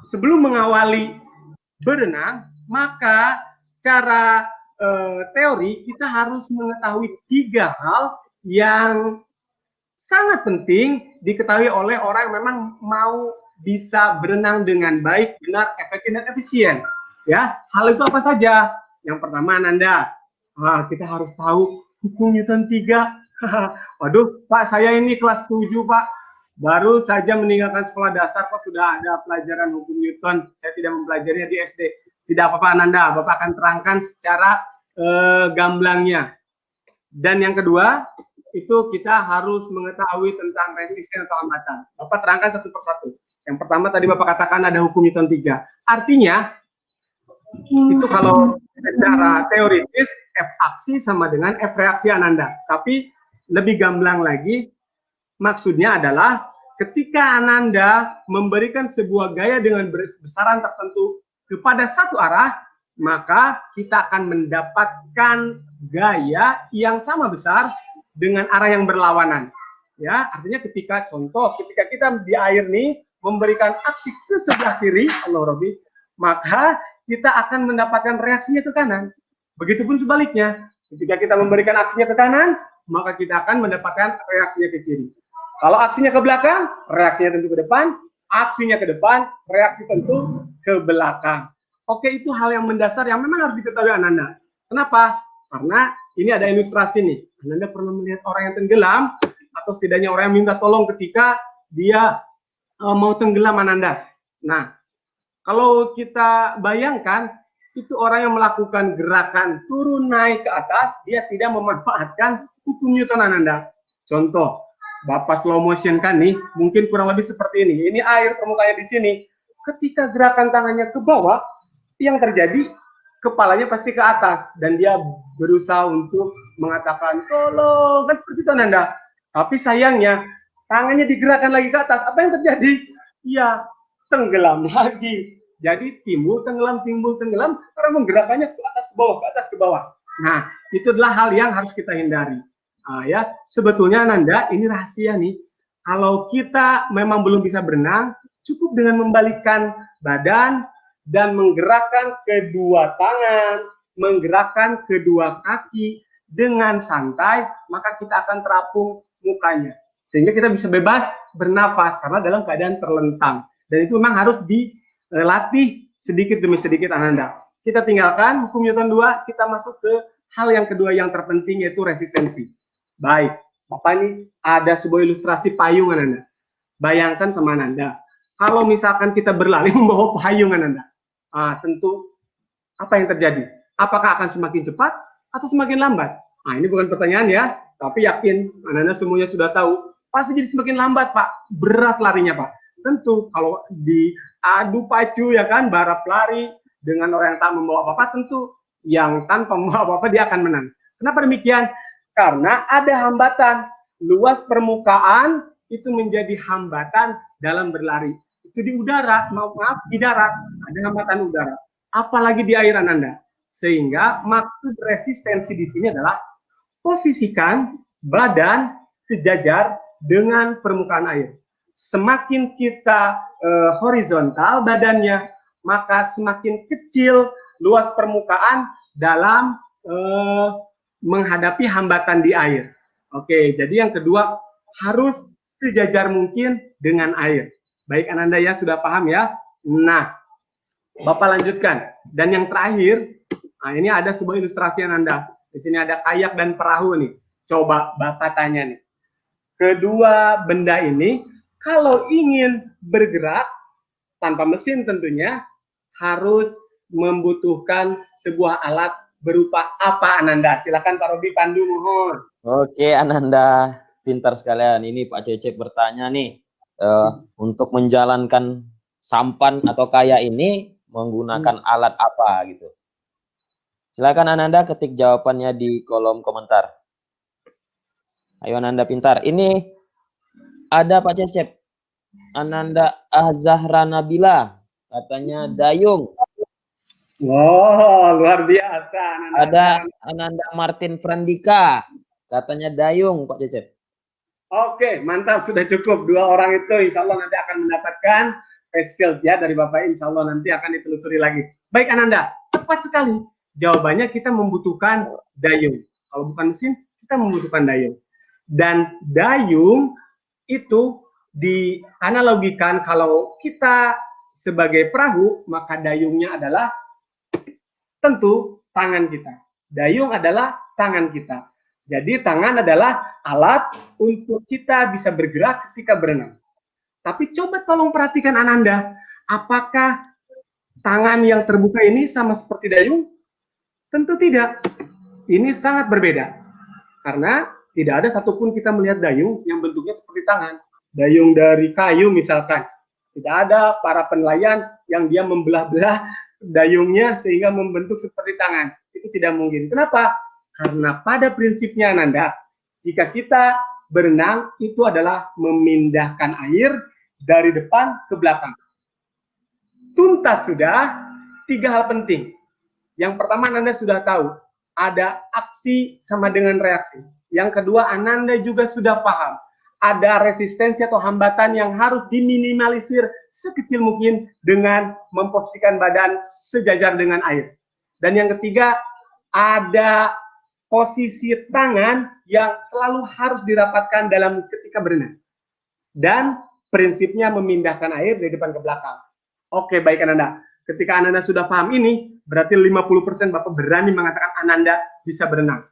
sebelum mengawali berenang, maka secara teori kita harus mengetahui 3 hal yang sangat penting diketahui oleh orang yang memang mau bisa berenang dengan baik, benar, efektif, dan efisien. Ya, hal itu apa saja? Yang pertama, Ananda, kita harus tahu hukum Newton 3. Waduh, Pak, saya ini kelas 7, Pak. Baru saja meninggalkan sekolah dasar, kok sudah ada pelajaran hukum Newton. Saya tidak mempelajarinya di SD. Tidak apa-apa, Ananda. Bapak akan terangkan secara gamblangnya. Dan yang kedua, itu kita harus mengetahui tentang resisten atau hambatan. Bapak terangkan satu persatu. Yang pertama tadi Bapak katakan ada hukum Newton 3. Artinya, itu kalau secara teoritis, F aksi sama dengan F reaksi Ananda. Tapi lebih gamblang lagi, maksudnya adalah ketika Ananda memberikan sebuah gaya dengan besaran tertentu kepada satu arah, maka kita akan mendapatkan gaya yang sama besar dengan arah yang berlawanan. Ya, artinya ketika kita di air nih memberikan aksi ke sebelah kiri, Allah Rabbi, maka kita akan mendapatkan reaksinya ke kanan. Begitupun sebaliknya, ketika kita memberikan aksinya ke kanan, maka kita akan mendapatkan reaksinya ke kiri. Kalau aksinya ke belakang, reaksinya tentu ke depan. Aksinya ke depan, reaksi tentu ke belakang. Oke, itu hal yang mendasar yang memang harus diketahui Ananda. Kenapa? Karena ini ada ilustrasi nih. Ananda pernah melihat orang yang tenggelam, atau setidaknya orang yang minta tolong ketika dia mau tenggelam, Ananda. Nah, kalau kita bayangkan, itu orang yang melakukan gerakan turun naik ke atas, dia tidak memanfaatkan hukum Newton, Ananda. Contoh, Bapak slow motion kan nih, mungkin kurang lebih seperti ini. Ini air permukaannya di sini. Ketika gerakan tangannya ke bawah, yang terjadi kepalanya pasti ke atas dan dia berusaha untuk mengatakan tolong, kan seperti itu Ananda. Tapi sayangnya tangannya digerakkan lagi ke atas, apa yang terjadi? Ya, tenggelam lagi. Jadi timbul tenggelam karena menggerakkannya ke atas ke bawah. Nah, itu adalah hal yang harus kita hindari. Ya, sebetulnya Ananda, ini rahasia nih. Kalau kita memang belum bisa berenang, cukup dengan membalikkan badan dan menggerakkan kedua tangan, menggerakkan kedua kaki dengan santai, maka kita akan terapung mukanya. Sehingga kita bisa bebas bernafas karena dalam keadaan terlentang. Dan itu memang harus dilatih sedikit demi sedikit Ananda. Kita tinggalkan hukum Newton 2, kita masuk ke hal yang kedua yang terpenting, yaitu resistensi. Baik, Bapak ini ada sebuah ilustrasi payung Ananda. Bayangkan sama Ananda, kalau misalkan kita berlari membawa payung Ananda, tentu apa yang terjadi? Apakah akan semakin cepat atau semakin lambat? Nah, ini bukan pertanyaan ya, tapi yakin Ananda semuanya sudah tahu, pasti jadi semakin lambat Pak, berat larinya Pak. Tentu kalau diadu pacu ya kan, balap lari dengan orang yang tak membawa apa-apa, tentu yang tanpa membawa apa-apa dia akan menang. Kenapa demikian? Karena ada hambatan, luas permukaan itu menjadi hambatan dalam berlari. Itu di udara, maaf di darat ada hambatan udara, apalagi di air Ananda. Sehingga maksud resistensi di sini adalah posisikan badan sejajar dengan permukaan air. Semakin kita horizontal badannya, maka semakin kecil luas permukaan dalam menghadapi hambatan di air. Oke, jadi yang kedua harus sejajar mungkin dengan air. Baik Ananda ya, sudah paham ya? Nah, Bapak lanjutkan. Dan yang terakhir, ini ada sebuah ilustrasi Ananda. Di sini ada kayak dan perahu nih. Coba Bapak tanya nih. Kedua benda ini, kalau ingin bergerak tanpa mesin tentunya, harus membutuhkan sebuah alat berupa apa Ananda? Silakan Pak Robi pandu mohon. Oke Ananda, pintar sekalian. Ini Pak Cecep bertanya nih, untuk menjalankan sampan atau kayak ini menggunakan alat apa gitu. Silakan Ananda ketik jawabannya di kolom komentar. Ayo Ananda pintar. Ini ada Pak Cecep. Ananda Azahra Nabila katanya dayung. Wow, luar biasa. Ada Ananda Martin Frandika katanya dayung Pak Cecep. Oke, mantap, sudah cukup. 2 orang itu insya Allah nanti akan mendapatkan spesial ya dari Bapak, insya Allah nanti akan ditelusuri lagi. Baik Ananda, tepat sekali. Jawabannya kita membutuhkan dayung. Kalau bukan mesin, kita membutuhkan dayung. Dan dayung itu dianalogikan kalau kita sebagai perahu, maka dayungnya adalah tentu tangan kita. Dayung adalah tangan kita. Jadi tangan adalah alat untuk kita bisa bergerak ketika berenang. Tapi coba tolong perhatikan Ananda, apakah tangan yang terbuka ini sama seperti dayung? Tentu tidak. Ini sangat berbeda. Karena tidak ada satupun kita melihat dayung yang bentuknya seperti tangan. Dayung dari kayu misalkan. Tidak ada para penelayan yang dia membelah-belah dayungnya sehingga membentuk seperti tangan. Itu tidak mungkin. Kenapa? Karena pada prinsipnya Ananda, jika kita berenang itu adalah memindahkan air dari depan ke belakang. Tuntas sudah 3 hal penting. Yang pertama Ananda sudah tahu, ada aksi sama dengan reaksi. Yang kedua Ananda juga sudah paham, ada resistensi atau hambatan yang harus diminimalisir sekecil mungkin dengan memposisikan badan sejajar dengan air. Dan yang ketiga, ada posisi tangan yang selalu harus dirapatkan dalam ketika berenang. Dan prinsipnya memindahkan air dari depan ke belakang. Oke, baik Ananda. Ketika Ananda sudah paham ini, berarti 50% Bapak berani mengatakan Ananda bisa berenang.